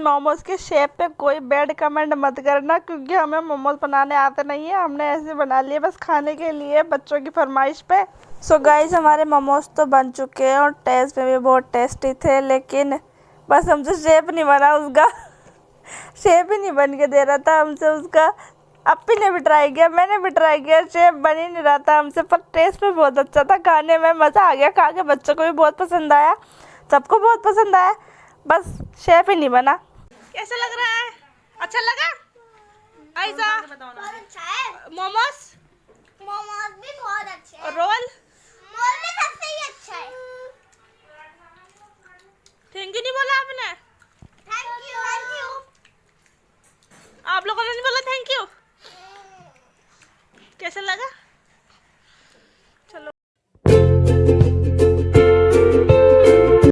मोमोज के शेप पे कोई बैड कमेंट मत करना, क्योंकि हमें मोमोज बनाने आते नहीं है। हमने ऐसे बना लिए बस खाने के लिए, बच्चों की फरमाइश पे। सो गाइस, हमारे मोमोज तो बन चुके हैं और टेस्ट में भी बहुत टेस्टी थे, लेकिन बस हमसे शेप नहीं बना उसका शेप ही नहीं बन के दे रहा था हमसे उसका। अपी ने भी ट्राई किया, मैंने भी ट्राई किया, शेप बन ही नहीं रहा था हमसे, पर टेस्ट में बहुत अच्छा था। खाने में मज़ा आ गया, खा के बच्चों को भी बहुत पसंद आया, सबको बहुत पसंद आया, बस शेप ही नहीं बना। कैसा लग रहा है? अच्छा लगा? आयशा, मोमोज भी बहुत अच्छे हैं। रोल भी सबसे ही अच्छा है। थैंक यू नहीं बोला आपने? Thank you. आप लोगों ने नहीं बोला थैंक यू? कैसा लगा?